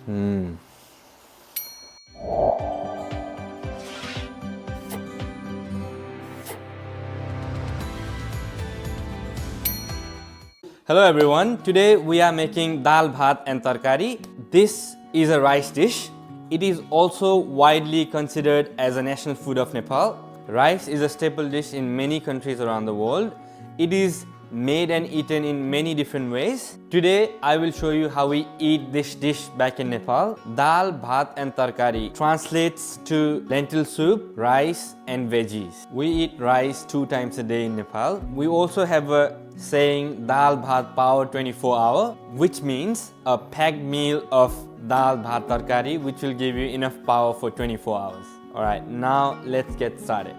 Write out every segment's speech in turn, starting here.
Hello everyone, today we are making Daal Bhat and Tarkari. This is a rice dish. It is also widely considered as a national food of Nepal. Rice is a staple dish in many countries around the world. It is made and eaten in many different ways. Today I will show you how we eat this dish back in Nepal. Daal Bhat and Tarkari translates to lentil soup, rice and veggies. We eat rice 2 times a day in Nepal. We also have a saying Daal Bhat power 24 hour, which means a packed meal of Daal Bhat Tarkari which will give you enough power for 24 hours. Alright, now let's get started.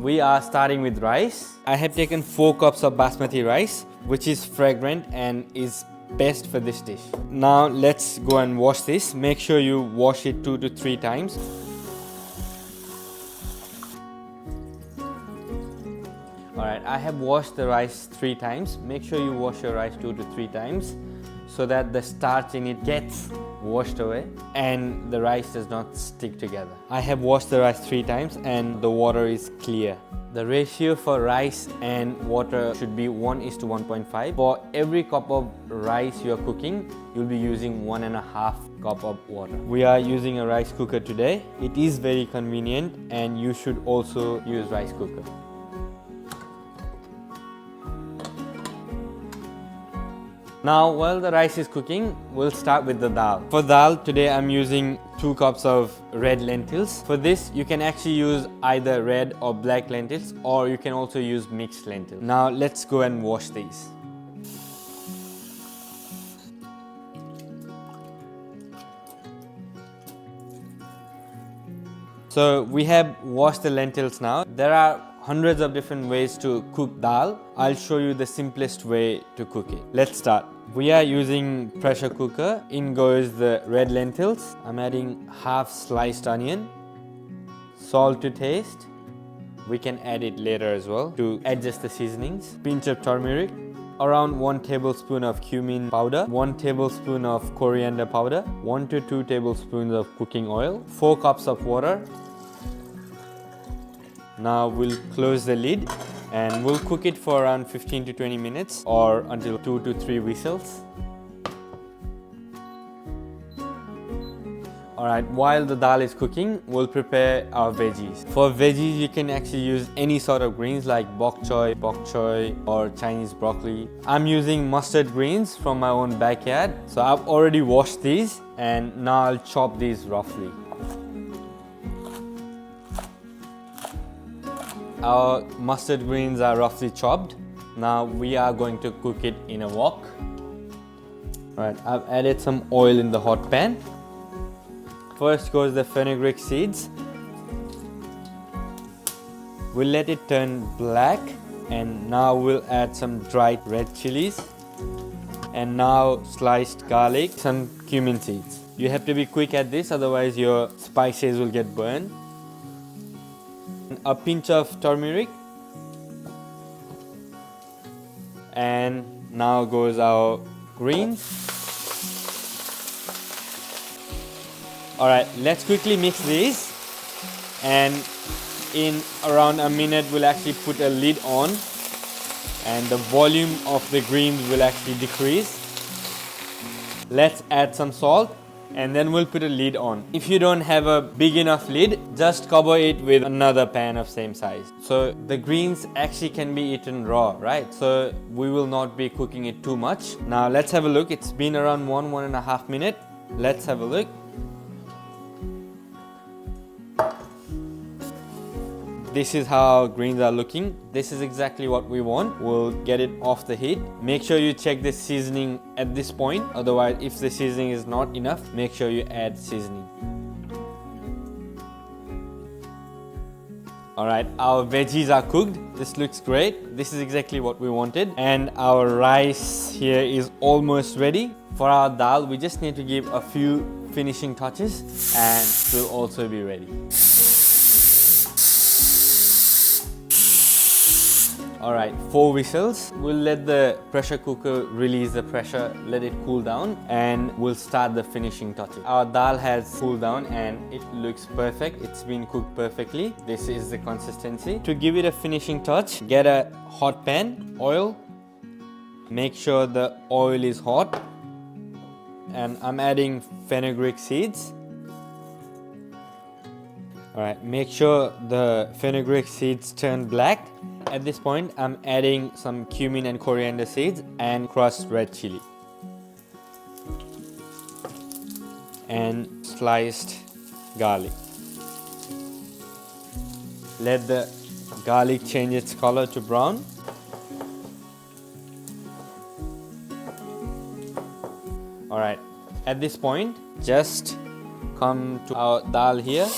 We are starting with rice. I have taken 4 cups of basmati rice, which is fragrant and is best for this dish. Now let's go and wash this. Make sure you wash it 2 to 3 times. Alright, I have washed the rice 3 times. Make sure you wash your rice 2 to 3 times so that the starch in it gets washed away and the rice does not stick together. I have washed the rice 3 times and the water is clear. The ratio for rice and water should be 1:1.5. For every cup of rice you are cooking, you'll be using 1.5 cup of water. We are using a rice cooker today. It is very convenient and you should also use rice cooker. Now, while the rice is cooking, we'll start with the dal. For dal, today I'm using 2 cups of red lentils. For this, you can actually use either red or black lentils, or you can also use mixed lentils. Now, let's go and wash these. So, we have washed the lentils now. There are hundreds of different ways to cook dal. I'll show you the simplest way to cook it. Let's start. We are using pressure cooker. In goes the red lentils. I'm adding half sliced onion, salt to taste. We can add it later as well to adjust the seasonings. Pinch of turmeric, around 1 tablespoon of cumin powder, 1 tablespoon of coriander powder, 1 to 2 tablespoons of cooking oil, 4 cups of water. Now we'll close the lid and we'll cook it for around 15 to 20 minutes or until 2 to 3 whistles. Alright, while the dal is cooking, we'll prepare our veggies. For veggies, you can actually use any sort of greens like bok choy or Chinese broccoli. I'm using mustard greens from my own backyard. So I've already washed these and now I'll chop these roughly. Our mustard greens are roughly chopped. Now we are going to cook it in a wok. Alright, I've added some oil in the hot pan. First goes the fenugreek seeds. We'll let it turn black and now we'll add some dried red chilies and now sliced garlic, some cumin seeds. You have to be quick at this, otherwise your spices will get burned. A pinch of turmeric, and now goes our greens. Alright, let's quickly mix these, and in around a minute we'll actually put a lid on and the volume of the greens will actually decrease. Let's add some salt and then we'll put a lid on. If you don't have a big enough lid, just cover it with another pan of same size. So the greens actually can be eaten raw, right? So we will not be cooking it too much. Now let's have a look. It's been around 1.5 minutes. Let's have a look. This is how our greens are looking. This is exactly what we want. We'll get it off the heat. Make sure you check the seasoning at this point. Otherwise, if the seasoning is not enough, make sure you add seasoning. Alright, our veggies are cooked. This looks great. This is exactly what we wanted. And our rice here is almost ready. For our dal, we just need to give a few finishing touches and we'll also be ready. Alright, 4 whistles. We'll let the pressure cooker release the pressure, let it cool down, and we'll start the finishing touches. Our dal has cooled down and it looks perfect. It's been cooked perfectly. This is the consistency. To give it a finishing touch, get a hot pan, oil. Make sure the oil is hot. And I'm adding fenugreek seeds. Alright, make sure the fenugreek seeds turn black. At this point, I'm adding some cumin and coriander seeds and crushed red chili. And sliced garlic. Let the garlic change its color to brown. Alright, at this point, just come to our dal here.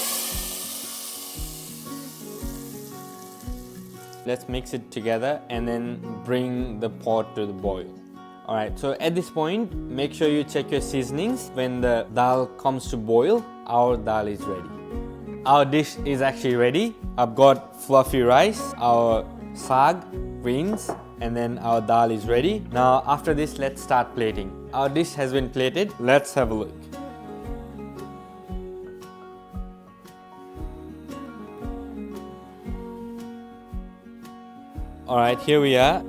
Let's mix it together and then bring the pot to the boil. Alright, so at this point, make sure you check your seasonings. When the dal comes to boil, our dal is ready. Our dish is actually ready. I've got fluffy rice, our saag, greens, and then our dal is ready. Now after this, let's start plating. Our dish has been plated. Let's have a look. Alright, here we are.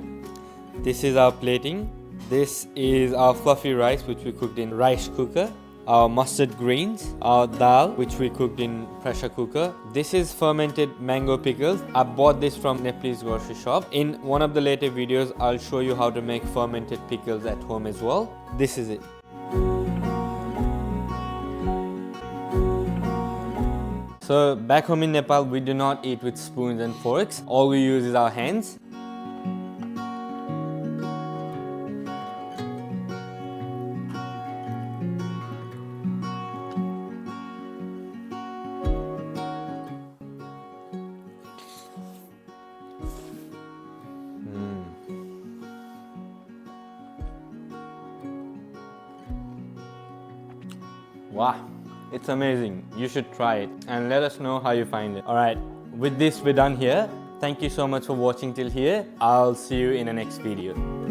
This is our plating. This is our fluffy rice, which we cooked in rice cooker. Our mustard greens, our dal, which we cooked in pressure cooker. This is fermented mango pickles. I bought this from Nepalese grocery shop. In one of the later videos, I'll show you how to make fermented pickles at home as well. This is it. So back home in Nepal, we do not eat with spoons and forks. All we use is our hands. Wow, it's amazing. You should try it and let us know how you find it. Alright, with this we're done here. Thank you so much for watching till here. I'll see you in the next video.